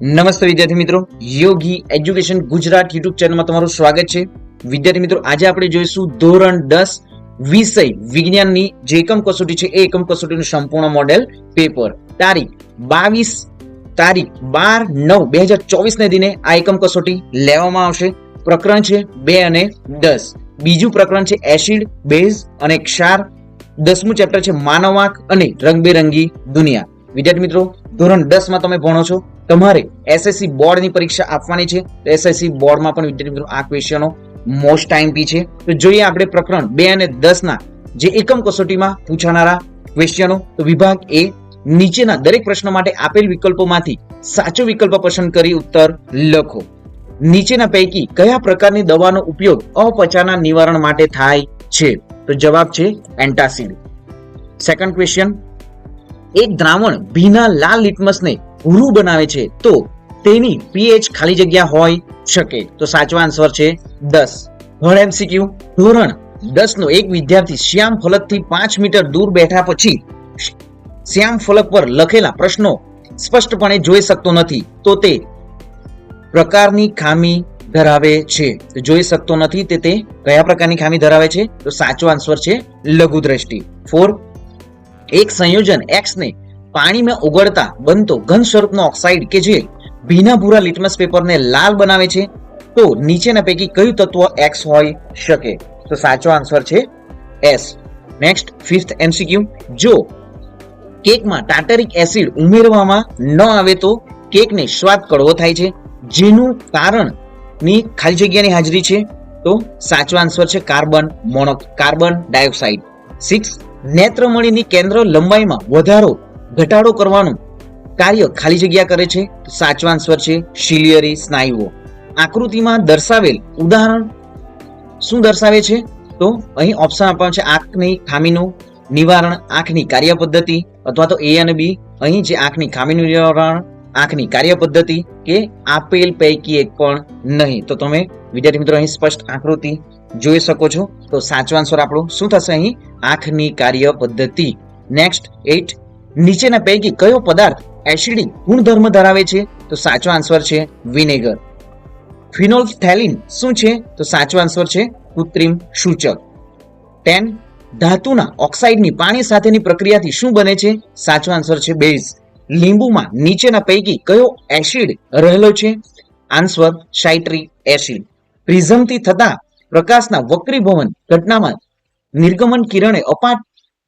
નમસ્તે વિદ્યાર્થી મિત્રો, યોગી એજ્યુકેશન ગુજરાત યુટ્યુબ ચેનલમાં તમારું સ્વાગત છે. વિદ્યાર્થી મિત્રો, આજે આપણે જોઈશું ધોરણ 10 વિષય વિજ્ઞાનની જે એકમ કસોટી છે એ એકમ કસોટીનું સંપૂર્ણ મોડેલ પેપર. તારીખ 12/9/2024 ને દિને આ એકમ કસોટી લેવામાં આવશે. પ્રકરણ છે 2 અને 10. બીજું પ્રકરણ છે એસિડ, બેઝ અને ક્ષાર. 10મું ચેપ્ટર છે માનવ આંખ અને રંગબેરંગી દુનિયા. વિદ્યાર્થી મિત્રો, ધોરણ 10 માં તમે ભણો છો, તમારે એસએસસી બોર્ડની પરીક્ષા આપવાની છે. તો એસએસસી બોર્ડમાં પણ વિદ્યાર્થી મિત્રો આ ક્વેશ્ચનો મોસ્ટ ટાઈમપી છે. તો જોઈએ આપણે પ્રકરણ 2 અને 10 ના જે એકમ કસોટીમાં પૂછાનારા ક્વેશ્ચનો. તો વિભાગ એ, નીચેના દરેક પ્રશ્નો માટે આપેલ વિકલ્પોમાંથી સાચો વિકલ્પ પસંદ કરી ઉત્તર લખો. નીચેના પૈકી કયા પ્રકારની દવાનો ઉપયોગ અપચાના નિવારણ માટે થાય છે? તો જવાબ છે એન્ટાસિડ. સેકન્ડ ક્વેશ્ચન, એક દ્રાવણ ભીના લાલ લિટમસને ભૂરું બનાવે છે તો તેની પીએચ ખાલી જગ્યા હોઈ શકે? તો સાચો આન્સર છે 10. હવે એમસીક્યુ, ધોરણ 10 નો એક વિદ્યાર્થી શ્યામ ફલકથી 5 મીટર દૂર બેઠા પછી શ્યામ ફલક પર લખેલા પ્રશ્નો સ્પષ્ટપણે જોઈ શકતો નથી તો તે પ્રકારની ખામી ધરાવે છે? તો જોઈ શકતો નથી તે કયા પ્રકારની ખામી ધરાવે છે? તો સાચો આન્સર છે લઘુ દ્રષ્ટિ. 4, એક સંયોજન X ને પાણીમાં ઓગળતા બનતો ઘન સ્વરૂપનો ઓક્સાઇડ કે જે ભીના ભૂરા લિટમસ પેપરને લાલ બનાવે છે તો નીચેના પૈકી કયું તત્વ X હોઈ શકે? તો સાચો આન્સર છે S. નેક્સ્ટ, 5th MCQ, જો કેકમાં ટાર્ટરિક એસિડ ઉમેરવામાં ન આવે તો કેકને સ્વાદ કડવો થાય છે, જેનું કારણની ખાલી જગ્યાની હાજરી છે? તો સાચો આન્સર છે કાર્બન ડાયોક્સાઇડ. 6, નેત્રમણીની કેન્દ્ર લંબાઈમાં વધારો ઘટાડો કરવાનું કાર્ય ખાલી જગ્યા કરે છે? તો સાચો આન્સર છે સિલિયરી સ્નાયુઓ. આકૃતિમાં દર્શાવેલ ઉદાહરણ શું દર્શાવે છે? તો અહીં ઓપ્શન આપવામાં છે આંખની ખામીનું નિવારણ, આંખની કાર્ય પદ્ધતિ, અથવા તો A અને B. અહીં જે આંખની ખામીનું નિવારણ, આંખની કાર્ય પદ્ધતિ કે આપેલ પૈકી એક પણ નહીં. તો તમે વિદ્યાર્થી મિત્રો અહીં સ્પષ્ટ આકૃતિ જોઈ શકો છો. તો સાચો આન્સર આપણો શું થશે અહીં? આંખની કાર્ય પદ્ધતિ. નેક્સ્ટ, 8, નીચેના પૈકી કયો પદાર્થ એસિડિક ગુણધર્મ ધરાવે છે? તો સાચો આન્સર છે વિનેગર. ફિનોલ્ફથેલિન શું છે? તો સાચો આન્સર છે કૃત્રિમ સૂચક. 10, ધાતુના ઓક્સાઇડની પાણી સાથેની પ્રક્રિયાથી શું બને છે? સાચો આન્સર છે બેઝ. લીંબુમાં નીચેના પૈકી કયો એસિડ રહેલો છે? Answer citric acid. પ્રિઝમથી થતા પ્રકાશના વક્રીભવન ઘટનામાં નિર્ગમન કિરણે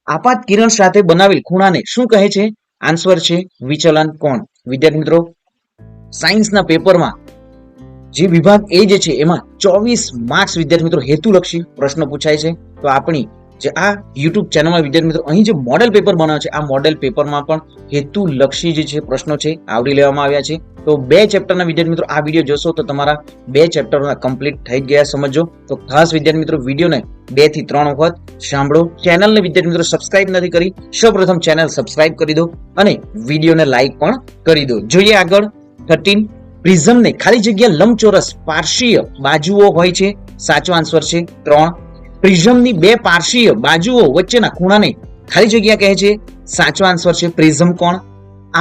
આપાત કિરણ સાથે બનાવેલ ખૂણાને શું કહે છે? આન્સર છે વિચલન કોણ. વિદ્યાર્થી મિત્રો, સાયન્સના પેપરમાં જે વિભાગ એ જે છે એમાં 24 માર્ક્સ વિદ્યાર્થી મિત્રો હેતુલક્ષી પ્રશ્નો પૂછાય છે. તો આપણી જે આ યુટ્યુબ ચેનલમાં વિદ્યાર્થી મિત્રો અહીં જે મોડેલ પેપર બનાવે છે આ મોડેલ પેપરમાં પણ હેતુલક્ષી જે છે પ્રશ્નો છે આવરી લેવામાં આવ્યા છે. તો 2 ચેપ્ટરના વિદ્યાર્થી મિત્રો આ વિડીયો જોશો તો તમારા 2 ચેપ્ટરના કમ્પ્લીટ થઈ ગયા સમજો. તો ખાસ વિદ્યાર્થી મિત્રો વિડીયોને 2 થી 3 વખત સાંભળો. ચેનલને વિદ્યાર્થી મિત્રો સબસ્ક્રાઇબ નથી કરી, સૌપ્રથમ ચેનલ સબસ્ક્રાઇબ કરી દો અને વિડીયોને લાઈક પણ કરી દો. જોઈએ આગળ. 13, પ્રિઝમને ખાલી જગ્યા લંબચોરસ પાર્શ્વીય બાજુઓ હોય છે? સાચો આન્સર છે 3. પ્રિઝમની 2 પાર્શ્વીય બાજુઓ વચ્ચેના ખૂણાને ખાલી જગ્યા કહે છે? સાચો આન્સર છે પ્રિઝમ કોણ.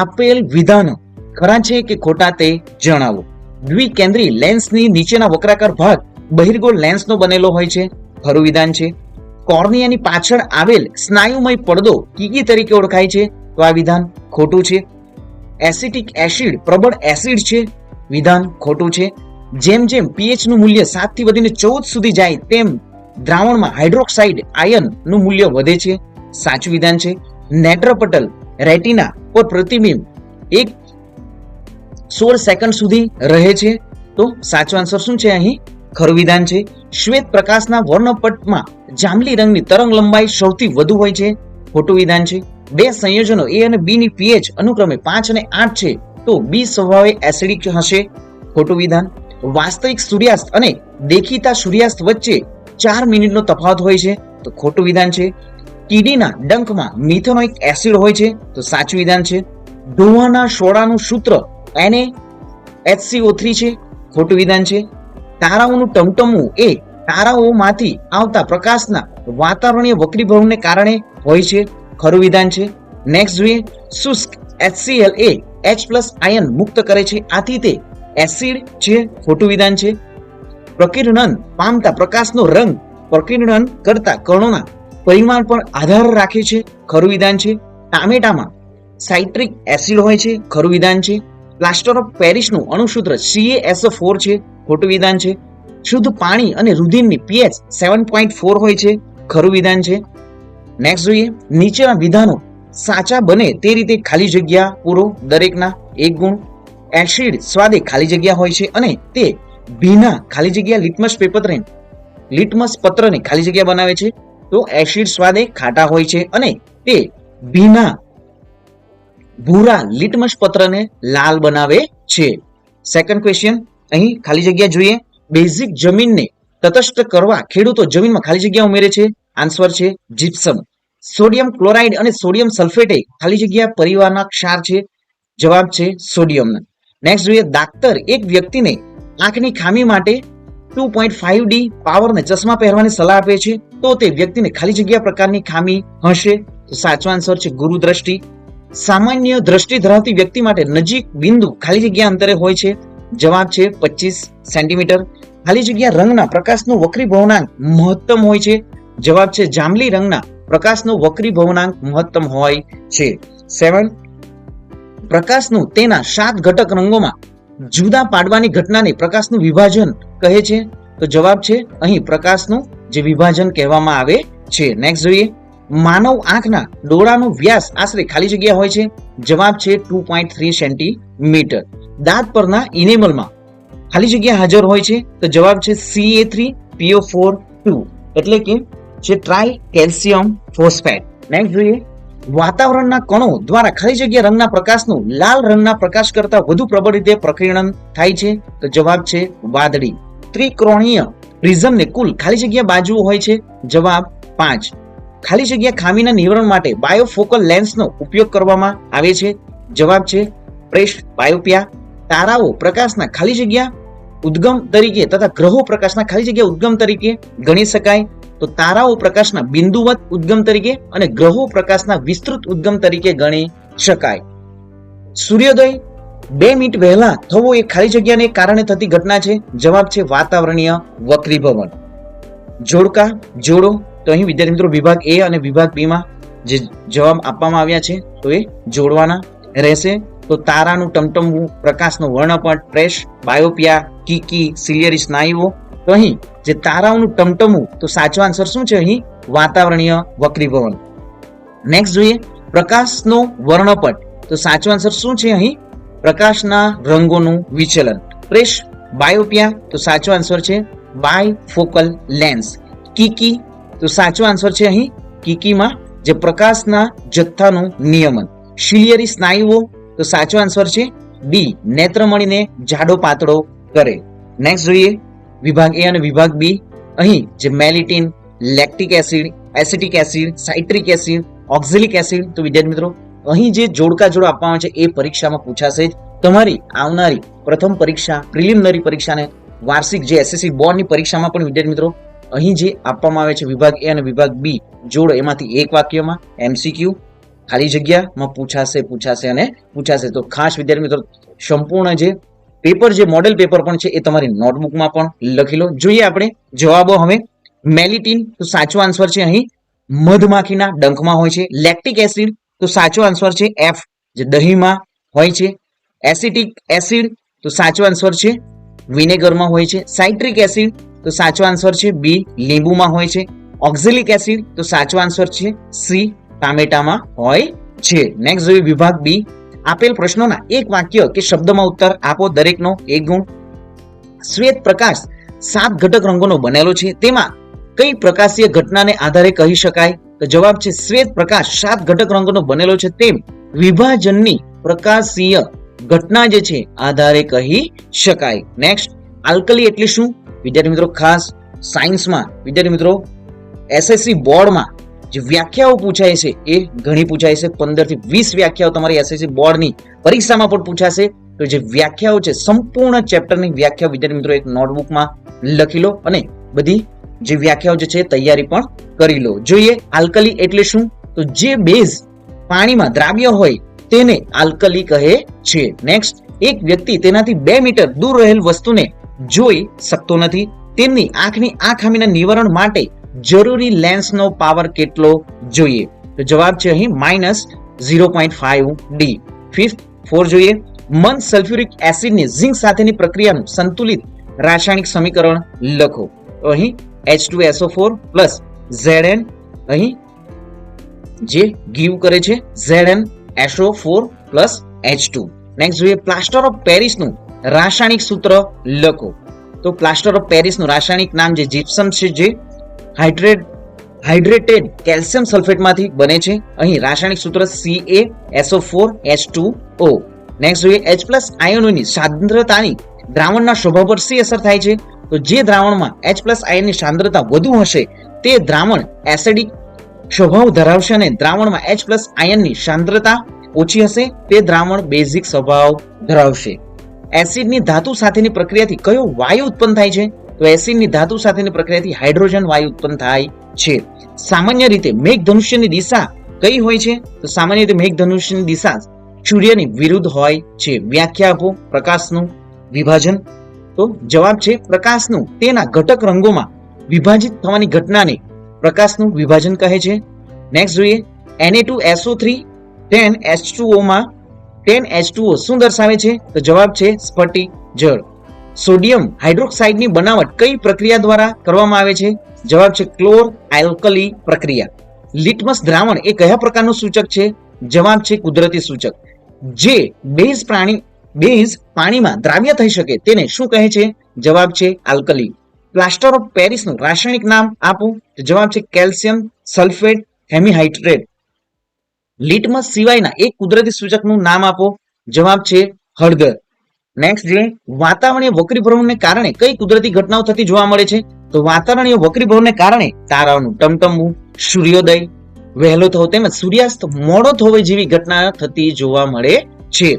આપેલ વિધાનો ખરા છે કે ખોટા તે જણાવો. દ્વિકેન્દ્રી લેન્સની નીચેના વક્રાકાર ભાગ બહિર્ગોળ લેન્સનો બનેલો હોય છે? ખરું વિધાન છે. કોર્નિયાની પાછળ આવેલ સ્નાયુમય પડદો કીકી તરીકે ઓળખાય છે? તો આ વિધાન ખોટું છે. એસિટિક એસિડ પ્રબળ એસિડ છે? વિધાન ખોટું છે. જેમ જેમ પીએચ નું મૂલ્ય 7 થી વધીને 14 સુધી જાય તેમ દ્રાવણમાં હાઇડ્રોક્સાઇડ આયન નું મૂલ્ય વધે છે? સાચું વિધાન છે. નેત્રપટલ રેટિના પર પ્રતિબિંબ 16 સેકન્ડ સુધી રહે છે? તો સાચો આન્સર શું છે અહીં? ખરું વિધાન છે. શ્વેત પ્રકાશના વર્ણપટમાં જાંબલી રંગની તરંગ લંબાઈ સૌથી વધુ હોય છે? ખોટું વિધાન છે. 2 સંયોજનો A અને B ની પીએચ અનુક્રમે 5 અને 8 છે તો B સ્વભાવે એસિડિક હશે? ખોટું વિધાન. વાસ્તવિક સૂર્યાસ્ત અને દેખીતા સૂર્યાસ્ત વચ્ચે 4 મિનિટનો તફાવત હોય છે? તો ખોટું વિધાન છે. કીડીના ડંખમાં મિથેનોઇક એસિડ હોય છે? તો સાચું વિધાન છે. ધોવાના સોડાનું સૂત્ર NaHCO3 છે? ખોટું વિધાન છે. તારાઓનું ટમટમવું એ તારાઓમાંથી આવતા પ્રકાશના વાતાવરણીય વક્રીભવનને કારણે હોય છે? ખરું વિધાન છે. નેક્સ્ટ જોઈએ, શુષ્ક HCl એ H+ આયન મુક્ત કરે છે, આથી તે એસિડ છે, ખોટું વિધાન છે. પ્રકીર્ણન પામતા પ્રકાશનો રંગ પ્રકીર્ણન કરતા કણોના પરિમાણ પર આધાર રાખે છે, ખરું વિધાન છે. ટામેટામાં સાઇટ્રિક એસિડ હોય છે, ખરું વિધાન છે. પ્લાસ્ટર ઓફ પેરિસનું અણુસૂત્ર CaSO4 છે, ખોટું વિધાન છે. શુદ્ધ પાણી અને રુધિરની pH 7.4 હોય છે, ખરું વિધાન છે. નેક્સ્ટ જોઈએ, નીચેના વિધાનો સાચા બને તે રીતે ખાલી જગ્યા પૂરો, દરેકના 1 ગુણ. એસિડ સ્વાદે ખાલી જગ્યા હોય છે અને તે ભીના ખાલી જગ્યા લિટમસ પત્રને ખાલી જગ્યા બનાવે છે. તો એસિડ સ્વાદે ખાટા હોય છે અને તે ભીના ભૂરા લિટમસ પત્રને લાલ બનાવે છે. સેકન્ડ ક્વેશ્ચન, અહીં ખાલી જગ્યા જોઈએ. બેઝિક જમીનને તટસ્થ કરવા ખેડૂતો જમીનમાં ખાલી જગ્યા ઉમેરે છે. આન્સર છે જીપ્સમ. સોડિયમ ક્લોરાઇડ અને સોડિયમ સલ્ફેટ એ ખાલી જગ્યા પરિવારના ક્ષાર છે. જવાબ છે સોડિયમ. નેક્સ્ટ જોઈએ, દાક્તર એક વ્યક્તિને આંખની ખામી માટે 2.5D પાવરને ચશ્મા પહેરવાની સલાહ આપે છે, તો તે વ્યક્તિને ખાલી જગ્યા પ્રકારની ખામી હશે. તો સાચો આન્સર છે ગુરુ દ્રષ્ટિ. સામાન્ય દ્રષ્ટિ ધરાવતી વ્યક્તિ માટે નજીક બિંદુ ખાલી જગ્યા અંતરે હોય છે. જવાબ છે 25 સેન્ટીમીટર. ખાલી જગ્યા રંગના પ્રકાશનો વક્રી ભવનાંક મહત્તમ હોય છે. જવાબ છે જાંબલી રંગના પ્રકાશનો વક્રી ભવનાંક મહત્તમ હોય છે. 7, પ્રકાશનું તેના 7 ઘટક રંગોમાં જુદા પાડવાની ઘટનાને પ્રકાશનું વિભાજન કહે છે. તો જવાબ છે અહીં પ્રકાશનું જે વિભાજન કહેવામાં આવે છે. નેક્સ્ટ જોઈએ, માનવ આંખના ડોળાનો વ્યાસ આશરે ખાલી જગ્યા હોય છે. જવાબ છે 2.3 સેન્ટીમીટર. દાંત પરના ઇનેમલમાં ખાલી જગ્યા હાજર હોય છે. તો જવાબ છે Ca3PO4 એટલે કે જે ટ્રાય કેલ્શિયમ ફોસ્ફેટ. નેક્સ્ટ જોઈએ, વાતાવરણના કણો દ્વારા ખાલી જગ્યા રંગના પ્રકાશનું લાલ રંગના પ્રકાશ કરતા વધુ પ્રબળ રીતે પ્રકીર્ણન થાય છે. તો જવાબ છે વાદળી. ત્રિકોણીય પ્રિઝમને કુલ ખાલી જગ્યા બાજુઓ હોય છે. જવાબ 5. ખાલી જગ્યા ખામીના નિવારણ માટે બાયોફોકલ લેન્સનો ઉપયોગ કરવામાં આવે છે. જવાબ છે પ્રેસ્ટ બાયોપિયા. તારાઓ પ્રકાશના ખાલી જગ્યા ઉદ્ગમ તરીકે તથા ગ્રહો પ્રકાશના ખાલી જગ્યા ઉદ્ગમ તરીકે ગણી શકાય. તો તારાઓ પ્રકાશના બિંદુવત ઉદ્ગમ તરીકે અને ગ્રહો પ્રકાશના વિસ્તૃત ઉદ્ગમ તરીકે ગણી શકાય. સૂર્યોદય 2 મિનિટ વહેલા થવો એ ખાલી જગ્યાને કારણે થતી ઘટના છે. જવાબ છે વાતાવરણીય વક્રીભવન. જોડકા જોડો. તો અહીં વિદ્યાર્થી મિત્રો વિભાગ A અને વિભાગ B માં જે જવાબ આપવામાં આવ્યા છે તો એ જોડવાના રહેશે. તો તારાનું ટમટમવું, પ્રકાશનો વર્ણપટ, ટ્રેશ, બાયોપિયા, કીકી, સિલિયરી સ્નાયુઓ. તો અહીં જે તારાઓનું ટમટમવું, તો સાચો આન્સર શું છે અહીં વાતાવરણીય વક્રીભવન. નેક્સ્ટ જોઈએ, પ્રકાશનો વર્ણપટ. તો સાચો આન્સર શું છે અહીં પ્રકાશના રંગોનું વિચલન. પ્રેશ બાયોપિયા, તો સાચો આન્સર છે બાયફોકલ લેન્સ. કીકી, તો સાચો આન્સર છે અહીં કીકીમાં જે પ્રકાશના જથ્થાનું નિયમન. શિલિયરી સ્નાયુઓ, તો સાચો આન્સર છે ડી નેત્રમણીને જાડો પાતળો કરે. નેક્સ્ટ જોઈએ વિભાગ A અને વિભાગ B. અહીં જે મેલિટીન, lactic acid, acetic acid, citric acid, oxalic acid. તો વિદ્યાર્થી મિત્રો અહીં જે જોડકા જોડો આપવામાં છે એ પરીક્ષામાં પૂછાશે જ. તમારી આવનારી પ્રથમ પરીક્ષા પ્રિલિમિનરી પરીક્ષાને વાર્ષિક જે SSC બોર્ડની પરીક્ષામાં પણ વિદ્યાર્થી મિત્રો અહીં જે આપવામાં આવે છે વિભાગ A અને વિભાગ B જોડો, એમાંથી એક વાક્યમાં MCQ ખાલી જગ્યામાં પૂછાશે. તો ખાસ વિદ્યાર્થી મિત્રો સંપૂર્ણ જે પેપર જે મોડેલ પેપર પણ છે એ તમારી નોટબુકમાં પણ લખી લો. જોઈએ આપણે જવાબો હવે. મેલિટીન, તો સાચો આન્સર છે અહીં મધમાખીના ડંખમાં હોય છે. લેક્ટિક એસિડ, તો સાચો આન્સર છે F જે દહીંમાં હોય છે. એસિટિક એસિડ, તો સાચો આન્સર છે વિનેગરમાં હોય છે. સાઇટ્રિક એસિડ, તો સાચો આન્સર છે B લીંબુમાં હોય છે. ઓક્ઝેલિક એસિડ, તો સાચો આન્સર છે C ટામેટામાં હોય છે. નેક્સ્ટ જોઈએ વિભાગ B. આપેલ પ્રશ્નોના એક વાક્ય કે શબ્દમાં ઉત્તર આપો, દરેકનો 1 ગુણ. શ્વેત પ્રકાશ 7 ઘટક રંગોનો બનેલો છે, તેમાં કઈ પ્રકાશીય ઘટનાને આધારે કહી શકાય? તો જવાબ છે શ્વેત પ્રકાશ 7 ઘટક રંગોનો બનેલો છે તેમ વિભાજનની પ્રકાશીય ઘટના જે છે આધારે કહી શકાય. નેક્સ્ટ, આલ્કલી એટલે શું? વિદ્યાર્થી મિત્રો ખાસ સાયન્સમાં વિદ્યાર્થી મિત્રો SSC બોર્ડમાં જે વ્યાખ્યાઓ પૂછાય છે એ ઘણી પૂછાય છે. 15 થી 20 વ્યાખ્યાઓ તમારી SSC બોર્ડની પરીક્ષામાં પણ પૂછાશે. તો જે વ્યાખ્યાઓ છે સંપૂર્ણ ચેપ્ટરની વ્યાખ્યા વિદ્યાર્થી મિત્રો એક નોટબુકમાં લખી લો અને બધી જે વ્યાખ્યાઓ જે છે તૈયારી પણ કરી લો. જોઈએ આલ્કલી એટલે શું? તો જે બેઝ પાણીમાં દ્રાવ્ય હોય તેને આલ્કલી કહે છે. નેક્સ્ટ, એક વ્યક્તિ તેનાથી 2 મીટર દૂર રહેલ વસ્તુને જોઈ શકતો નથી. તેમની આંખની આ ખામીના નિવારણ માટે જરૂરી લેન્સનો પાવર કેટલો જોઈએ? તો જવાબ છે અહીં -0.5D. 4 જોઈએ. મંદ સલ્ફ્યુરિક એસિડની ઝિંક સાથેની પ્રક્રિયાનું સંતુલિત રાસાયણિક સમીકરણ લખો. તો અહીં H2SO4 Zn અહીં જે ગીવ કરે છે ZnSO4 H2. નેક્સ્ટ જોઈએ, પ્લાસ્ટર ઓફ પેરિસનું રાસાયણિક સૂત્ર લખો. તો પ્લાસ્ટર ઓફ પેરિસનું રાસાયણિક નામ જે જીપ્સમ છે, જે હાઇડ્રેટેડ કેલ્શિયમ સલ્ફેટમાંથી બને છે. અહીં રાસાયણિક સૂત્ર CaSO4 H2O. નેક્સ્ટ જોઈએ, H+ આયનોની સાંદ્રતાની દ્રાવણના સ્વભાવ પર શી અસર થાય છે? તો જે દ્રાવણમાં H+ આયનની સાંદ્રતા વધુ હશે તે દ્રાવણ એસિડિક સ્વભાવ ધરાવશે અને દ્રાવણમાં H+ આયનની સાંદ્રતા ઓછી હશે તે દ્રાવણ બેઝિક સ્વભાવ ધરાવશે. એસિડની ધાતુ સાથેની પ્રક્રિયાથી કયો વાયુ ઉત્પન્ન થાય છે? તો એસિડની ધાતુ સાથેની પ્રક્રિયાથી હાઇડ્રોજન વાયુ ઉત્પન્ન થાય છે. સામાન્ય રીતે મેઘધનુષ્યની દિશા કઈ હોય છે? તો સામાન્ય રીતે મેઘધનુષ્યની દિશા સૂર્યની વિરુદ્ધ હોય છે. વ્યાખ્યા આપો પ્રકાશનું વિભાજન. તો જવાબ છે પ્રકાશનું તેના ઘટક રંગોમાં વિભાજિત થવાની ઘટનાને પ્રકાશનું વિભાજન કહે છે. નેક્સ્ટ જોઈએ, Na2SO3 10H2O માં 10H2O શું દર્શાવે છે? તો જવાબ છે સ્ફટિક જળ. સોડિયમ હાઇડ્રોક્સાઇડની બનાવટ કઈ પ્રક્રિયા દ્વારા કરવામાં આવે છે? જવાબ છે ક્લોર આલ્કલી પ્રક્રિયા. લિટમસ દ્રાવણ એ કયા પ્રકારનું સૂચક છે? જવાબ છે કુદરતી સૂચક. જે બેઝ પાણીમાં દ્રાવ્ય થઈ શકે તેને શું કહે છે? જવાબ છે આલ્કલી. પ્લાસ્ટર ઓફ પેરિસનું રાસાયણિક નામ આપો. તો જવાબ છે કેલ્શિયમ સલ્ફેટ હેમિહાઇડ્રેટ. લિટમસ સિવાયના એક કુદરતી સૂચકનું નામ આપો. જવાબ છે હળદર. નેક્સ્ટ જે વાતાવરણીય વક્રીભવનને કારણે કઈ કુદરતી ઘટનાઓ થતી જોવા મળે છે? તો વાતાવરણીય વક્રીભવનને કારણે તારાઓનું ટમટમવું, સૂર્યોદય વહેલો થવો તેમજ સૂર્યાસ્ત મોડો થવો જેવી ઘટના થતી જોવા મળે છે.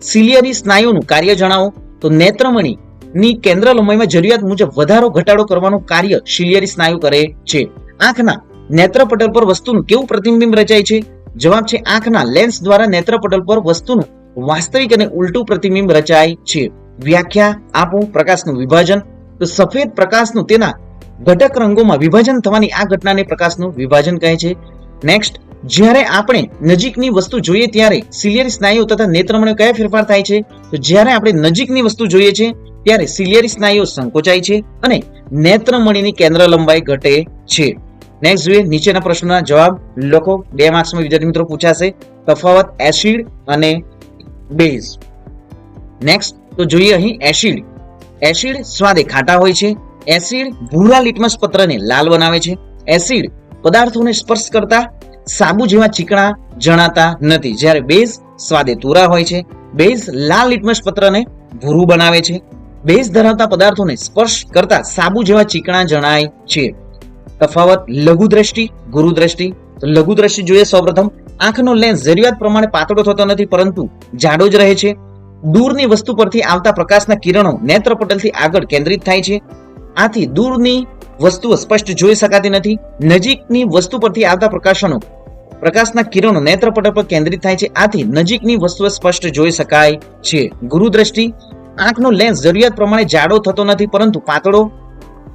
સિલિયરી સ્નાયુનું કાર્ય જણાવો. તો નેત્રમણીની કેન્દ્ર લંબાઈમાં જરૂરિયાત મુજબ વધારો ઘટાડો કરવાનું કાર્ય સિલિયરી સ્નાયુ કરે છે. આંખના નેત્રપટલ પર વસ્તુનું કેવું પ્રતિબિંબ રચાય છે? જવાબ છે આંખના લેન્સ દ્વારા નેત્રપટલ પર વસ્તુનું વાસ્તવિક અને ઉલટું પ્રતિબિંબ રચાય છે. વ્યાખ્યા આપો પ્રકાશનું વિભાજન. તો સફેદ પ્રકાશનું તેના ઘટક રંગોમાં વિભાજન થવાની આ ઘટનાને પ્રકાશનું વિભાજન કહે છે. નેક્સ્ટ, જ્યારે આપણે નજીકની વસ્તુ જોઈએ ત્યારે સિલિયરી સ્નાયુઓ તથા નેત્રમણીઓ કયા ફેરફાર થાય છે? તો જ્યારે આપણે નજીકની વસ્તુ જોઈએ છે ત્યારે સિલિયરી સ્નાયુઓ સંકોચાય છે અને નેત્રમણીની કેન્દ્ર લંબાઈ ઘટે છે. નેક્સ્ટ જોઈએ, નીચેના પ્રશ્નોના જવાબ લખો. 2 માર્ક્સમાં વિદ્યાર્થી મિત્રો પૂછાશે. તફાવત એસિડ અને બેઝ. નેક્સ્ટ તો જોઈએ અહીં એસિડ. એસિડ સ્વાદે ખાટા હોય છે. એસિડ ભૂરા લિટમસ પત્રને લાલ બનાવે છે. એસિડ પદાર્થોને સ્પર્શ કરતા સાબુ જેવા ચીકણા જણાતા નથી. જ્યારે બેઝ સ્વાદે તુરા હોય છે. બેઝ લાલ લિટમસ પત્રને ભૂરું બનાવે છે. બેઝ ધરાવતા પદાર્થોને સ્પર્શ કરતા સાબુ જેવા ચીકણા જણાય છે. તફાવત લઘુ દ્રષ્ટિ, ગુરુ દ્રષ્ટિ. તો લઘુ દ્રષ્ટિ જોઈએ સૌપ્રથમ. આંખનો લેન્સ જરૂરિયાત પ્રમાણે પાતળો થતો નથી પરંતુ જાડો જ રહે છે. દૂરની વસ્તુ પરથી આવતા પ્રકાશના કિરણો નેત્રપટલથી આગળ કેન્દ્રિત થાય છે. આથી દૂરની વસ્તુઓ સ્પષ્ટ જોઈ શકાતી નથી. નજીકની વસ્તુ પરથી આવતા પ્રકાશના કિરણો નેત્રપટલ પર કેન્દ્રિત થાય છે. આથી નજીકની વસ્તુઓ સ્પષ્ટ જોઈ શકાય છે. ગુરુ દ્રષ્ટિ. આંખનો લેન્સ જરૂરિયાત પ્રમાણે જાડો થતો નથી પરંતુ પાતળો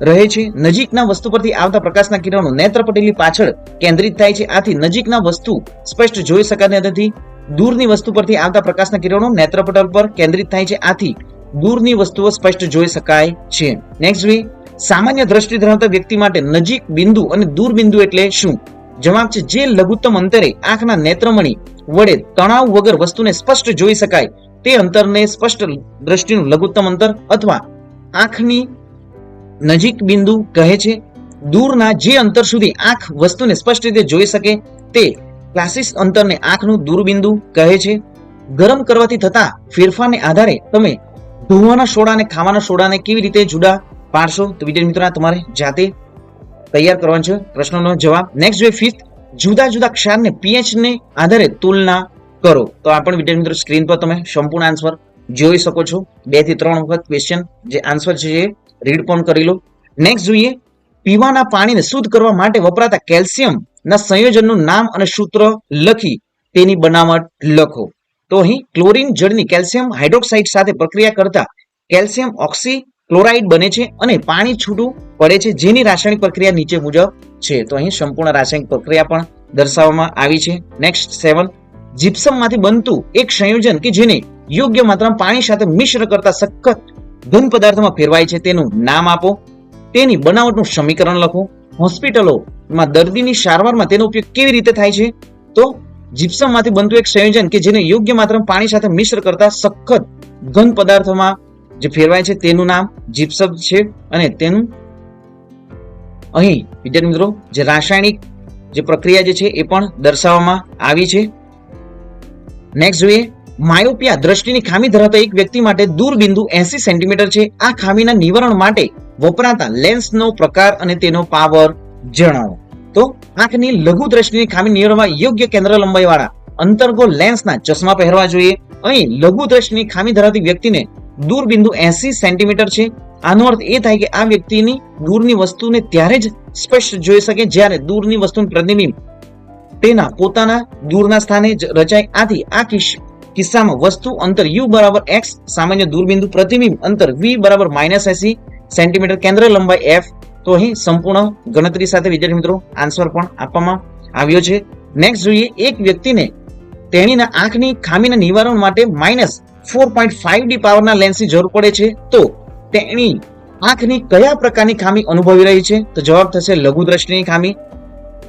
રહે છે. નજીકના વસ્તુ પરથી આવતા પ્રકાશના કિરણો નેત્રપટલની પાછળ કેન્દ્રિત થાય છે. આથી નજીકના વસ્તુ સ્પષ્ટ જોઈ શકાતી નથી. દૂરની વસ્તુ પરથી આવતા પ્રકાશના કિરણો નેત્રપટલ પર કેન્દ્રિત થાય છે. આથી દૂરની વસ્તુઓ સ્પષ્ટ જોઈ શકાય છે. નેક્સ્ટ જોઈએ, સામાન્ય દ્રષ્ટિ ધરાવતા વ્યક્તિ માટે નજીક બિંદુ અને દૂર બિંદુ એટલે શું? જવાબ છે જે લઘુત્તમ અંતરે આંખના નેત્રમણી વડે તણાવ વગર વસ્તુને સ્પષ્ટ જોઈ શકાય તે અંતરને સ્પષ્ટ દ્રષ્ટિનું લઘુત્તમ અંતર અથવા આંખની નજીક બિંદુ કહે છે. દૂરના જે અંતર સુધી આંખ વસ્તુને સ્પષ્ટ રીતે જોઈ શકે તે ક્લાસિક અંતરને આંખનું દૂરબિંદુ કહે છે. ગરમ કરવાથી થતા ફેરફારને આધારે તમે ધોવાના સોડા અને ખાવાના સોડાને કેવી રીતે જુદા પાડશો? તો વિદ્યાર્થી મિત્રો તમારે જાતે તૈયાર કરવાનો છે પ્રશ્નનો જવાબ. નેક્સ્ટ જોઈએ, 5th, જુદા જુદા ક્ષારને pH ને આધારે તુલના કરો. તો આ પણ વિદ્યાર્થી મિત્રો સ્ક્રીન પર તમે સંપૂર્ણ આન્સર જોઈ શકો છો. 2 થી 3 વખત ક્વેશ્ચન જે આન્સર છે એ રીડ પણ કરી લો. નેક્સ્ટ જોઈએ, પીવાના પાણીને શુદ્ધ કરવા માટે વપરાતા કેલ્શિયમ ના સંયોજનનું નામ અને સૂત્ર લખી તેની બનાવટ લખો. તો અહીં ક્લોરીન જળની કેલ્શિયમ હાઇડ્રોક્સાઇડ સાથે પ્રક્રિયા કરતા કેલ્શિયમ ઓક્સીક્લોરાઇડ બને છે અને પાણી છૂટું પડે છે, જેની રાસાયણિક પ્રક્રિયા નીચે મુજબ છે. તો અહીં સંપૂર્ણ રાસાયણિક પ્રક્રિયા પણ દર્શાવવામાં આવી છે. નેક્સ્ટ 7, જીપ્સમમાંથી બનતું એક સંયોજન કે જેને યોગ્ય માત્રામાં પાણી સાથે મિશ્ર કરતા સખત ઘન પદાર્થમાં ફેરવાય છે તેનું નામ આપો. તેની બનાવટનું સમીકરણ લખો. હોસ્પિટલોમાં દર્દીની સારવારમાં તેનો ઉપયોગ કેવી રીતે થાય છે? તો જીપ્સમમાંથી બનતું એક સંયોજન કે જેને યોગ્ય માત્રામાં પાણી સાથે મિશ્ર કરતા સખત ઘન પદાર્થમાં જે ફેરવાય છે તેનું નામ જીપ્સમ છે. અને તેનું અહીં વિદ્યાર્થી મિત્રો જે રાસાયણિક જે પ્રક્રિયા જે છે એ પણ દર્શાવવામાં આવી છે. નેક્સ્ટ જોઈએ, માયોપિયા દ્રષ્ટિની ખામી ધરાવતા એક વ્યક્તિ માટે દૂરબિંદુ 80 સેન્ટીમીટર છે. આ ખામીના નિવારણ માટે વપરાતા લેન્સનો પ્રકાર અને તેનો પાવર જણાવો. તો આંખની લઘુ દ્રષ્ટિની ખામી નિવારવા યોગ્ય કેન્દ્ર લંબાઈ વાળા અંતર્ગોળ લેન્સના ચશ્મા પહેરવા જોઈએ. અહીં લઘુ દ્રષ્ટિની ખામી ધરાવતી વ્યક્તિને દૂરબિંદુ 80 સેન્ટીમીટર છે. આનો અર્થ એ થાય કે આ વ્યક્તિની દૂરની વસ્તુને ત્યારે જ સ્પષ્ટ જોઈ શકે જ્યારે દૂરની વસ્તુનું પ્રતિબિંબ તેના પોતાના દૂરના સ્થાને જ રચાય. આથી આ કિસ્સામાં વસ્તુ અંતર u બરાબર x, સામાન્ય દૂરબિંદુ પ્રતિબિંબ અંતર v બરાબર -80 સેન્ટીમીટર, કેન્દ્ર લંબાઈ f. તો અહીં સંપૂર્ણ ગણતરી સાથે વિદ્યાર્થી મિત્રો આન્સર પણ આપવામાં આવ્યો છે. નેક્સ્ટ જોઈએ, એક વ્યક્તિને તેણીના આંખની ખામીના નિવારણ માટે -4.5D પાવરના લેન્સની જરૂર પડે છે. તો તેણી આંખની કયા પ્રકારની ખામી અનુભવી રહી છે? તો જવાબ થશે લઘુ દ્રષ્ટિની ખામી.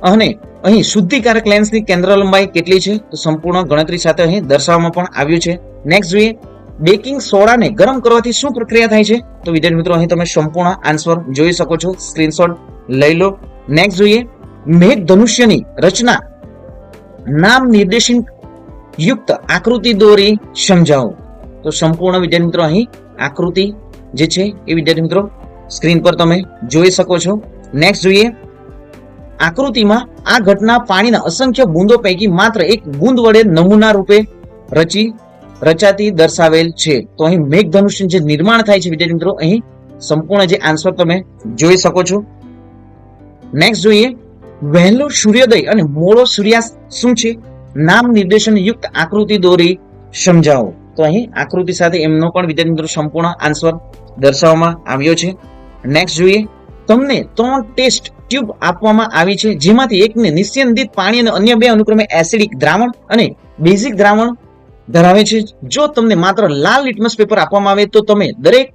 અને અહીં શુદ્ધિકારક લેન્સની કેન્દ્ર લંબાઈ કેટલી છે? તો સંપૂર્ણ ગણતરી સાથે અહીં દર્શાવવામાં પણ આવ્યું છે. નેક્સ્ટ જોઈએ, બેકિંગ સોડાને ગરમ કરવાથી શું પ્રક્રિયા થાય છે? તો વિદ્યાર્થી મિત્રો અહીં તમે સંપૂર્ણ આન્સર જોઈ શકો છો, સ્ક્રીનશોટ લઈ લો. નેક્સ્ટ જોઈએ, મેઘ ધનુષ્યની રચના નામ નિર્દેશન યુક્ત આકૃતિ દોરી સમજાવો. તો સંપૂર્ણ વિદ્યાર્થી મિત્રો અહીં આકૃતિ જે છે એ વિદ્યાર્થી મિત્રો સ્ક્રીન પર તમે જોઈ શકો છો. નેક્સ્ટ જોઈએ, આકૃતિમાં આ ઘટના પાણીના અસંખ્ય બૂંદો પૈકી માત્ર એક બૂંદ વડે નમૂના રૂપે રચાતી દર્શાવેલ છે. તો અહીં મેઘધનુષ્ય જે નિર્માણ થાય છે વિદ્યાર્થી મિત્રો અહીં સંપૂર્ણ જે આન્સર તમે જોઈ શકો છો. નેક્સ્ટ જોઈએ, વહેલો સૂર્યોદય અને મોડો સૂર્યાસ્ત શું છે? નામ નિર્દેશન યુક્ત આકૃતિ દોરી સમજાવો. તો અહીં આકૃતિ સાથે એમનો પણ વિદ્યાર્થી મિત્રો સંપૂર્ણ આન્સર દર્શાવવામાં આવ્યો છે. નેક્સ્ટ જોઈએ, તમને 3 ટેસ્ટ ટ્યુબ આપવામાં આવી છે, જેમાંથી એકને નિસ્યંદિત પાણી અને અન્ય 2 અનુક્રમે એસિડિક દ્રાવણ અને બેઝિક દ્રાવણ ધરાવે છે. જો તમને માત્ર લાલ લિટમસ પેપર આપવામાં આવે તો તમે દરેક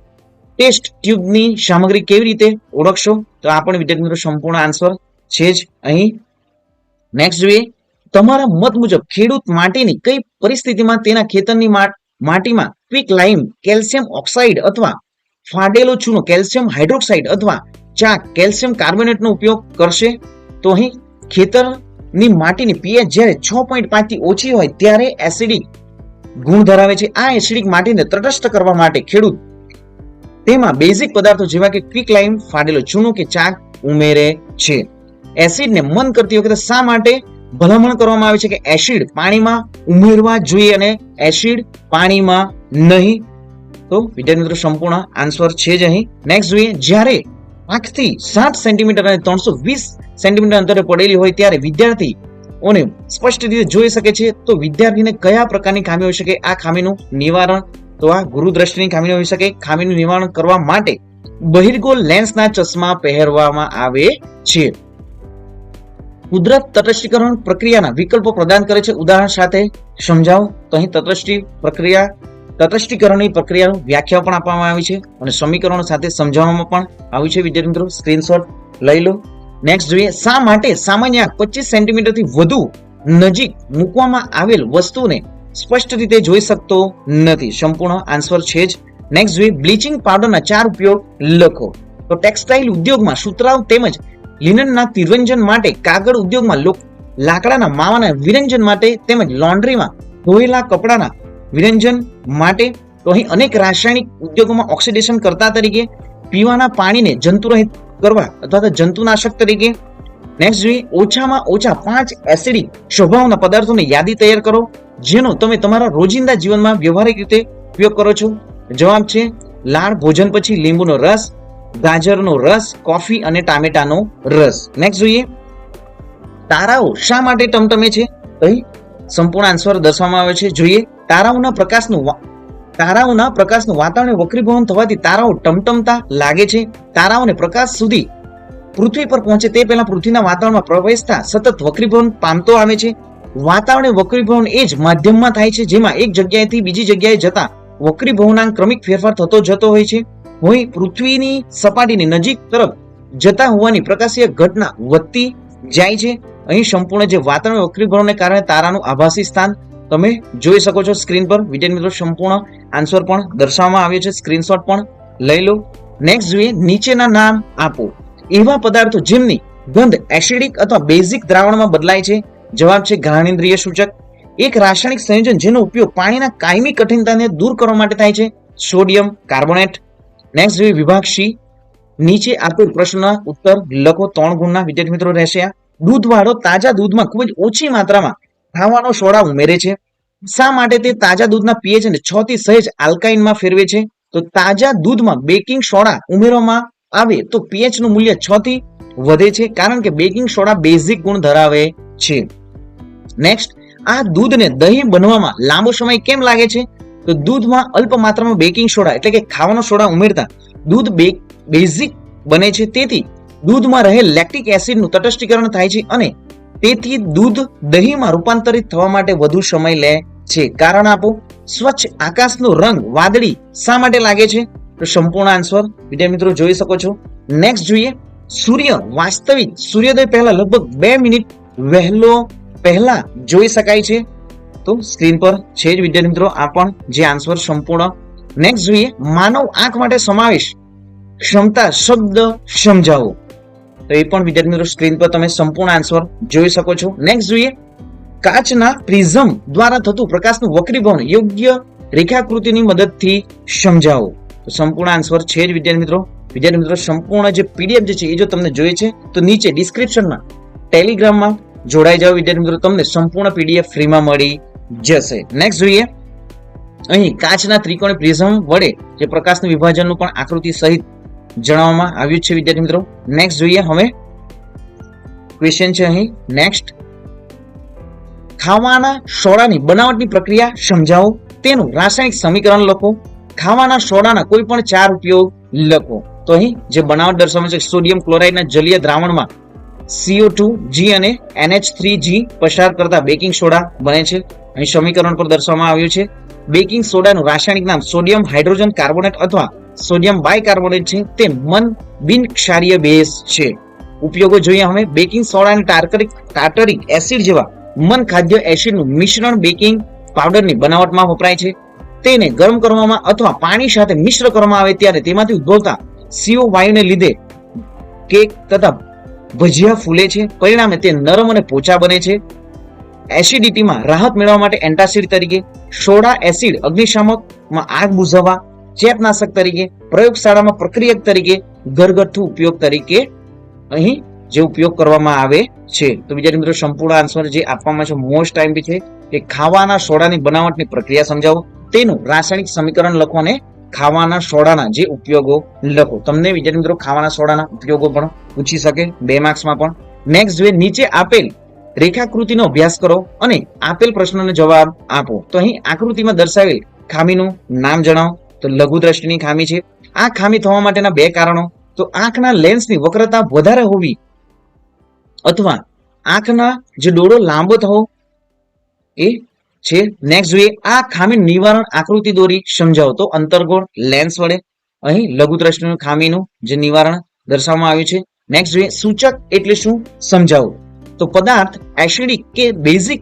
ટેસ્ટ ટ્યુબની સામગ્રી કેવી રીતે ઓળખશો? તો આ પણ વિદ્યાર્થી મિત્રો સંપૂર્ણ આન્સર છે જ અહીં. નેક્સ્ટ જોઈએ, તમારા મત મુજબ ખેડૂત માટીની કઈ પરિસ્થિતિમાં તેના ખેતરની માટીમાં ક્વિક લાઇમ, કેલ્શિયમ ઓક્સાઇડ અથવા ફાડેલો ચૂનો, કેલ્શિયમ હાઇડ્રોક્સાઇડ અથવા ચાક, કેલ્શિયમ કાર્બોનેટનો ઉપયોગ કરશે? તો અહીં ખેતરની માટીની pH જ્યારે 6.5 થી ઓછી હોય ત્યારે એસિડિક ગુણ ધરાવે છે. આ એસિડિક માટીને તટસ્થ કરવા માટે ખેડૂત તેમાં બેઝિક પદાર્થો જેવા કે ક્વિક લાઇમ, ફાડેલો ચૂનો કે ચાક ઉમેરે છે. એસિડને મન કરતી વખતે શા માટે ભલામણ કરવામાં આવે છે કે એસિડ પાણીમાં ઉમેરવા જોઈએ અને એસિડ પાણીમાં નહીં? તો વિદ્યાર્થી મિત્રો સંપૂર્ણ આન્સર છે જ અહીં. નેક્સ્ટ જોઈએ, જ્યારે 5 થી 7 સેન્ટીમીટર અને 320 સેન્ટીમીટર અંતરે પડેલી હોય ત્યારે વિદ્યાર્થીઓને સ્પષ્ટ રીતે જોઈ શકે છે. તો વિદ્યાર્થીને કયા પ્રકારની ખામી હોઈ શકે? આ ખામીનું નિવારણ તો આ ગુરુ દ્રષ્ટિની ખામી હોઈ શકે. ખામીનું નિવારણ કરવા માટે બહિર્ગોળ લેન્સના ચશ્મા પહેરવામાં આવે છે. કુદરત તટસ્થીકરણ પ્રક્રિયાના વિકલ્પો પ્રદાન કરે છે, ઉદાહરણ સાથે સમજાવો. તો અહીં તટસ્થીકરણની પ્રક્રિયાનું વ્યાખ્યા પણ આપવામાં આવી છે અને સમીકરણો સાથે સમજાવવામાં પણ આવ્યું છે. વિદ્યાર્થી મિત્રો સ્ક્રીનશોટ લઈ લો. નેક્સ્ટ જોઈએ, શા માટે સામાન્ય 25 સેન્ટીમીટરથી વધુ નજીક મૂકવામાં આવેલ વસ્તુને સ્પષ્ટ રીતે જોઈ શકતો નથી? સંપૂર્ણ આન્સર છે જ. નેક્સ્ટ જોઈએ, બ્લીચિંગ પાવડરના 4 ઉપયોગ લખો. તો ટેક્સટાઇલ ઉદ્યોગમાં સુતરાઉ તેમજ લિનનના તિરંજન માટે, કાગળ ઉદ્યોગમાં લાકડાના માવાના વિરંજન માટે તેમજ લોન્ડ્રીમાં ધોયેલા કપડાના વિરંજન માટે. તો અહીં અનેક રાસાયણિક ઉદ્યોગોમાં ઓક્સિડેશન કરતા તરીકે, પીવાના પાણીને જંતુરહિત કરવા અથવા તો જંતુનાશક તરીકે. નેક્સ્ટ જોઈએ, ઓછામાં ઓછા 5 એસિડિક સ્વભાવના પદાર્થોની યાદી તૈયાર કરો જેનો તમે તમારા રોજિંદા જીવનમાં વ્યવહારિક રીતે ઉપયોગ કરો છો. જવાબ છે લાળ ભોજન પછી લીંબુનો રસ, ગાજરનો રસ, કોફી અને ટામેટાનો રસ. નેક્સ્ટ જોઈએ, તારાઓ શા માટે ટમટમે છે? અહીં સંપૂર્ણ આન્સર દર્શાવવામાં આવે છે. જોઈએ, તારાઓના પ્રકાશનું વાતાવરણ વક્રીભવન થવાથી તારાઓ ટમટમતા લાગે છે. તારાઓને પ્રકાશ સુધી પૃથ્વી પર પહોંચે તે પહેલા પૃથ્વીના વાતાવરણમાં પ્રવેશતા સતત વક્રીભવન પામતો આવે છે. વાતાવરણીય વક્રીભવન એ જ માધ્યમમાં થાય છે જેમાં એક જગ્યાએથી બીજી જગ્યાએ જતા વક્રીભવનાંક ક્રમિક ફેરફાર થતો જતો હોય છે. પૃથ્વીની સપાટીની નજીક તરફ જતા હોવાની પ્રકાશીય ઘટના વધતી જાય છે. અહીં સંપૂર્ણ જે વાતાવરણ વક્રીભવનને કારણે તારાનું આભાસી સ્થાન તમે જોઈ શકો છો સ્ક્રીન પર. વિદ્યાર્થી મિત્રો સંપૂર્ણ આન્સર પણ દર્શાવવામાં આવ્યો છે, સ્ક્રીનશોટ પણ લઈ લો. નેક્સ્ટ જોઈએ, નીચેના નામ આપો એવા પદાર્થો જેમની ગંધ એસિડિક અથવા બેઝિક દ્રાવણમાં બદલાય છે. જવાબ છે ઘ્રાણેન્દ્રિય સૂચક. એક રાસાયણિક સંયોજન જેનો ઉપયોગ પાણીના કાયમી કઠિનતાને દૂર કરવા માટે થાય છે, સોડિયમ કાર્બોનેટ. નેક્સ્ટ જોઈએ વિભાગ સી, નીચે આપેલ પ્રશ્નના ઉત્તર લખો. 3 ગુણના વિદ્યાર્થી મિત્રો રહેશે. દૂધવાળો તાજા દૂધમાં ખૂબ જ ઓછી માત્રામાં ખાવાનો સોડા ઉમેરે છે. શા માટે તે તાજા દૂધના પીએચ ને 6 થી સહેજ આલ્કાઇનમાં ફેરવે છે? તો તાજા દૂધમાં બેકિંગ સોડા ઉમેરવામાં આવે તો પીએચ નું મૂલ્ય 6 થી વધે છે, કારણ કે બેકિંગ સોડા બેઝિક ગુણ ધરાવે છે. નેક્સ્ટ, આ દૂધને દહીં બનવામાં લાંબો સમય કેમ લાગે છે? તો દૂધમાં અલ્પ માત્રામાં બેકિંગ સોડા એટલે કે ખાવાનો સોડા ઉમેરતા દૂધ બેઝિક બને છે. તેથી દૂધમાં રહેલ લેક્ટિક એસિડનું તટસ્થીકરણ થાય છે અને તેથી દૂધ દહીંમાં રૂપાંતરિત થવા માટે વધુ સમય લે છે. કારણ આપો. સ્વચ્છ આકાશનો રંગ વાદળી શા માટે લાગે છે? તો સંપૂર્ણ આન્સર વિદ્યાર્થી મિત્રો જોઈ શકો છો. નેક્સ્ટ જોઈએ, સૂર્ય વાસ્તવિક સૂર્યોદય પહેલા લગભગ 2 મિનિટ પહેલા જોઈ શકાય છે. તો સ્ક્રીન પર છે જ વિદ્યાર્થી મિત્રો આ પણ જે આન્સર સંપૂર્ણ. નેક્સ્ટ જોઈએ, માનવ આંખ માટે સમાવેશ ક્ષમતા શબ્દ સમજાવો. તો એ પણ વિદ્યાર્થી મિત્રો સ્ક્રીન પર તમે સંપૂર્ણ આન્સર જોઈ શકો છો. નેક્સ્ટ જોઈએ, કાચના પ્રિઝમ દ્વારા થતું પ્રકાશનું વક્રીભવન યોગ્ય રેખાકૃતિની મદદથી સમજાવો. તો સંપૂર્ણ આન્સર છે જ વિદ્યાર્થી મિત્રો સંપૂર્ણ જે પીડીએફ જે છે એ જો તમને જોઈએ છે તો નીચે ડિસ્ક્રિપ્શનમાં ટેલિગ્રામમાં જોડાઈ જાઓ વિદ્યાર્થી મિત્રો, તમને સંપૂર્ણ પીડીએફ ફ્રીમાં મળી જશે. નેક્સ્ટ જોઈએ, અહીં કાચના ત્રિકોણી પ્રિઝમ વડે જે પ્રકાશનું વિભાજનનું પણ આકૃતિ સહિત જણાવવામાં આવ્યું છે વિદ્યાર્થી મિત્રો. નેક્સ્ટ જોઈએ, હવે ક્વેશ્ચન છે અહીં નેક્સ્ટ, ખાવાના સોડાની બનાવટની પ્રક્રિયા સમજાવો, તેનું રાસાયણિક સમીકરણ લખો. ખાવાના સોડાના કોઈ પણ 4 ઉપયોગ લખો. તો અહીં જે બનાવટ દર્શાવે છે, સોડિયમ ક્લોરાઇડના જલીય દ્રાવણમાં CO2 G અને NH3G પસાર કરતા બેકિંગ સોડા બને છે. અહીં સમીકરણ પર દર્શાવવામાં આવ્યું છે. બેકિંગ સોડાનું રાસાયણિક નામ સોડિયમ હાઇડ્રોજન કાર્બોનેટ અથવા સોડિયમ બાયકાર્બોનેટ છે. તે બિનક્ષારીય બેઝ છે. ઉપયોગો જોઈએ હવે, બેકિંગ સોડા અને ટાર્ટરિક એસિડ જેવા ખાદ્ય એસિડનું મિશ્રણ બેકિંગ પાવડરની બનાવટમાં વપરાય છે. તેને ગરમ કરવામાં અથવા પાણી સાથે મિશ્ર કરવામાં આવે ત્યારે તેમાંથી ઉદ્ભવતા CO વાયુને લીધે કેક તથા ભજીયા ફૂલે છે. પરિણામે તે નરમ અને પોચા બને છે. એસિડિટીમાં રાહત મેળવવા માટે એન્ટાસિડ તરીકે, સોડા એસિડ અગ્નિશામકમાં આગ બુઝાવવા, ચેપનાશક તરીકે, પ્રયોગશાળામાં પ્રક્રિયક તરીકે, ઘરગથ્થુ ઉપયોગ તરીકે અહીં જે ઉપયોગ કરવામાં આવે છે. તો વિદ્યાર્થી મિત્રો સંપૂર્ણ આન્સર જે આપવામાં છે મોસ્ટ ટાઈમ છે કે ખાવાના સોડાની બનાવટની પ્રક્રિયા સમજાવો, તેનું રાસાયણિક સમીકરણ લખો અને ખાવાના સોડાના જે ઉપયોગો લખો. તમને વિદ્યાર્થી મિત્રો ખાવાના સોડાના ઉપયોગો પણ પૂછી શકે 2 માર્ક્સમાં પણ. નેક્સ્ટ જોઈએ, નીચે આપેલ રેખાકૃતિનો અભ્યાસ કરો અને આપેલ પ્રશ્નનો જવાબ આપો. તો અહીં આકૃતિમાં દર્શાવેલ ખામીનું નામ જણાવો. તો લઘુ દ્રષ્ટિની ખામી છે. આ ખામી થવા માટેના 2 કારણો, તો આંખના લેન્સની વક્રતા વધારે હોવી અથવા આંખના જે ડોળો લાંબો થવો એ છે. નેક્સ્ટ જોઈએ, આ ખામી નિવારણ આકૃતિ દોરી સમજાવો. તો અંતર્ગોળ લેન્સ વડે અહીં લઘુ દ્રષ્ટિની ખામીનું જે નિવારણ દર્શાવવામાં આવ્યું છે. નેક્સ્ટ જોઈએ, સૂચક એટલે શું સમજાવો. તો પદાર્થ એસિડિક કે બેઝિક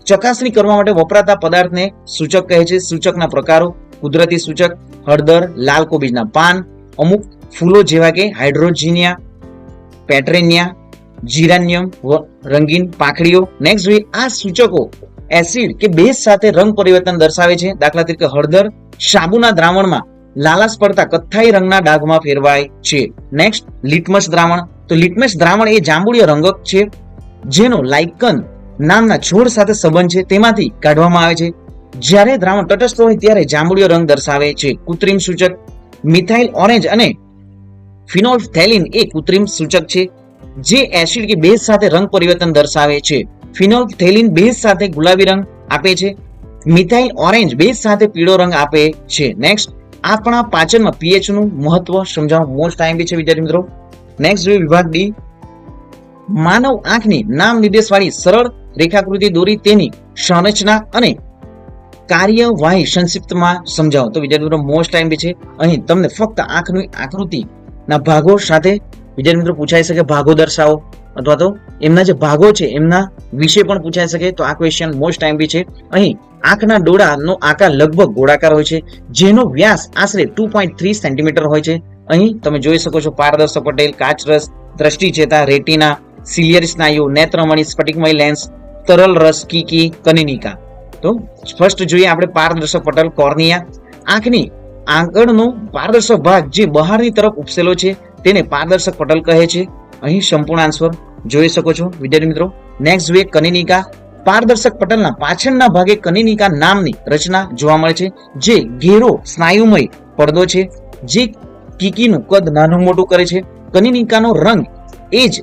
ચકાસણી કરવા માટે વપરાતા પદાર્થને સૂચક કહે છે. સૂચકના પ્રકારો, કુદરતી સૂચક, હળદર, લાલ કોબીજના પાન, અમુક ફૂલો જેવા કે હાઇડ્રોજીનિયા, પેટ્રેનિયા, જીરાનિયમ, રંગીન પાંખડીઓ. નેક્સ્ટ જોઈએ, આ સૂચકો એસિડ કે બેઝ સાથે રંગ પરિવર્તન દર્શાવે છે. દાખલા તરીકે હળદર સાબુના દ્રાવણમાં લાલાશ પડતા કથ્થાઈ રંગના ડાઘમાં ફેરવાય છે. નેક્સ્ટ, લિટમસ દ્રાવણ. તો લિટમસ દ્રાવણ એ જાંબુડિયો રંગક છે જેનો લાઇકન નામના છોડ સાથે સંબંધ છે, તેમાંથી કાઢવામાં આવે છે. જ્યારે દ્રાવણ તટસ્થ હોય ત્યારે જાંબુડિયો રંગ દર્શાવે છે. કૃત્રિમ સૂચક, મિથાઇલ ઓરેન્જ અને ફિનોલ્ફથેલિન એ કૃત્રિમ સૂચક છે જે એસિડ કે બેઝ સાથે રંગ પરિવર્તન દર્શાવે છે. ફિનોલ્ફથેલિન બેઝ સાથે ગુલાબી રંગ આપે છે. મિથાઇલ ઓરેન્જ બેઝ સાથે પીળો રંગ આપે છે. નેક્સ્ટ, આપણા પાચનમાં પીએચ નું મહત્વ સમજાવો. મોસ્ટ ટાઈમ બી છે વિદ્યાર્થી મિત્રો. નેક્સ્ટ જોઈએ વિભાગ ડી. માનવ આંખની નામ નિર્દેશવાળી સરળ રેખાકૃતિ દોરી, તેની સંરચના અને કાર્યવાહી સંક્ષિપ્તમાં સમજાવો. તો વિદ્યાર્થી મિત્રો મોસ્ટ ટાઈમ બી છે. અહીં તમને ફક્ત આંખની આકૃતિના ભાગો સાથે વિદ્યાર્થી મિત્રો પૂછાઈ શકે, ભાગો દર્શાવો, અથવા તો એમના જે ભાગો છે એમના વિશે પણ પૂછાઈ શકે. તો આ ક્વેશ્ચન મોસ્ટ ટાઈમ બી છે. અહીં આંખના ડોળાનો આકાર લગભગ ગોળાકાર હોય છે, જેનો વ્યાસ આશરે 2.3 સેન્ટીમીટર હોય છે. અહીં તમે જોઈ શકો છો પારદર્શક પટેલ, કાચરસ, દ્રષ્ટિચેતા, રેટિના, સિલિયરી સ્નાયુ, નેત્રમણી, સ્ફટિકમય લેન્સ, તરલ રસ, કીકી, કનિનિકા. તો ફર્સ્ટ જોઈએ આપણે પારદર્શક પટલ, કોર્નિયા. આંખની આગળનો પારદર્શક ભાગ જે બહારની તરફ ઉપસેલો છે તેને પારદર્શક પટલ કહે છે. અહીં સંપૂર્ણ આન્સર જોઈ શકો છો વિદ્યાર્થી મિત્રો. નેક્સ્ટ જોઈએ કનિનિકા. પારદર્શક પટલના પાછળના ભાગે કનિનિકા નામની રચના જોવા મળે છે, જે ઘેરો સ્નાયુમય પડદો છે, જે કીકીનું કદ નાનું મોટું કરે છે. કનિનિકાનો રંગ એ જ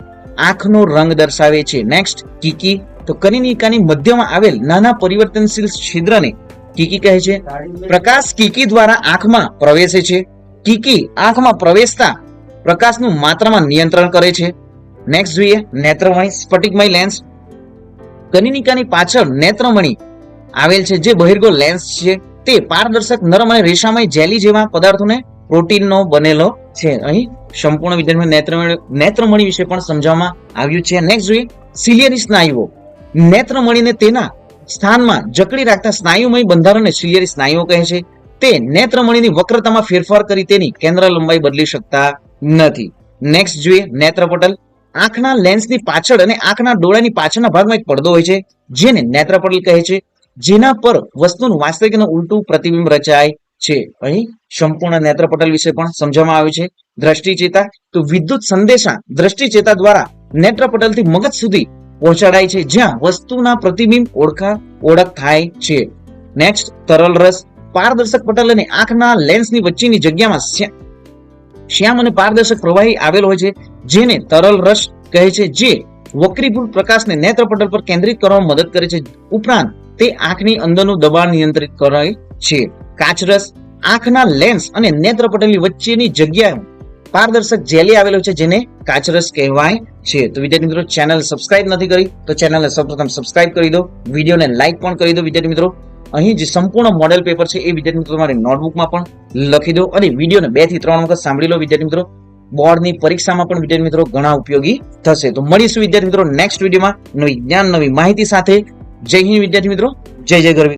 આંખનો રંગ દર્શાવે છે. નેક્સ્ટ, કીકી. તો કનિનિકાની મધ્યમાં આવેલ નાના પરિવર્તનશીલ છિદ્રને કીકી કહે છે. પ્રકાશ કીકી દ્વારા આંખમાં પ્રવેશે છે. કીકી આંખમાં પ્રવેશતા પ્રકાશનું માત્રામાં નિયંત્રણ કરે છે. નેક્સ્ટ જોઈએ નેત્રમણી, સ્ફટિકમય લેન્સ. કનિનિકાની પાછળ નેત્રમણી આવેલ છે, જે બહિર્ગોળ લેન્સ છે. તે પારદર્શક નરમ અને રેસામય જેલી જેવા પદાર્થોને પ્રોટીનનો બનેલો છે. અહીં સંપૂર્ણ વિદ્યાર્થી નેત્રમણી વિશે પણ સમજાવવામાં આવ્યું છે. નેક્સ્ટ જોઈએ સિલિયરી સ્નાયુઓ. નેત્રમણીને તેના સ્થાનમાં જકડી રાખતા સ્નાયુમય બંધારણને સિલિયરી સ્નાયુઓ કહે છે. તે નેત્રમણીની વક્રતામાં ફેરફાર કરી તેની કેન્દ્ર લંબાઈ બદલી શકતા નથી. નેક્સ્ટ જોઈએ નેત્રપટલ. આંખના લેન્સની પાછળ અને આંખના ડોળાની પાછળના ભાગમાં એક પડદો હોય છે, જેને નેત્રપટલ કહે છે, જેના પર વસ્તુનું વાસ્તવિક અને ઉલટું પ્રતિબિંબ રચાય છે. અહીં સંપૂર્ણ નેત્રપટલ વિશે પણ સમજાવવામાં આવ્યું છે. દ્રષ્ટિચેતા. તો વિદ્યુત સંદેશા દ્રષ્ટિચેતા દ્વારા નેત્રપટલથી મગજ સુધી પહોંચાડાય છે, જ્યાં વસ્તુના પ્રતિબિંબ ઓળખ થાય છે. નેક્સ્ટ, તરલ રસ. પારદર્શક પટલ અને આંખના લેન્સની વચ્ચેની જગ્યામાં શ્યામ અને પારદર્શક પ્રવાહી આવેલ હોય છે, જેને તરલ રસ કહે છે, જે વક્રીભૂત પ્રકાશને નેત્રપટલ પર કેન્દ્રિત કરવામાં મદદ કરે છે. ઉપરાંત તે આંખની અંદરનું દબાણ નિયંત્રિત કરે છે. કાચરસ. આંખના લેન્સ અને નેત્રપટલની વચ્ચેની જગ્યાએ પારદર્શક જેલી આવેલો છે, જેને કાચરસ કહેવાય છે. તો વિદ્યાર્થી મિત્રો ચેનલ સબસ્ક્રાઇબ નથી કરી તો ચેનલને સૌપ્રથમ સબસ્ક્રાઇબ કરી દો, વિડીયોને લાઈક પણ કરી દો. વિદ્યાર્થી મિત્રો અહીં જે સંપૂર્ણ મોડેલ પેપર છે એ વિદ્યાર્થી મિત્રો તમારી નોટબુકમાં પણ લખી દો અને વિડીયોને 2 થી 3 વખત સાંભળી લો. વિદ્યાર્થી મિત્રો બોર્ડની પરીક્ષામાં પણ વિદ્યાર્થી મિત્રો ઘણા ઉપયોગી થશે. તો મળીશું વિદ્યાર્થી મિત્રો નેક્સ્ટ વિડીયોમાં નવી જ્ઞાન, નવી માહિતી સાથે. જય હિન્દ વિદ્યાર્થી મિત્રો, જય જય ગરવી.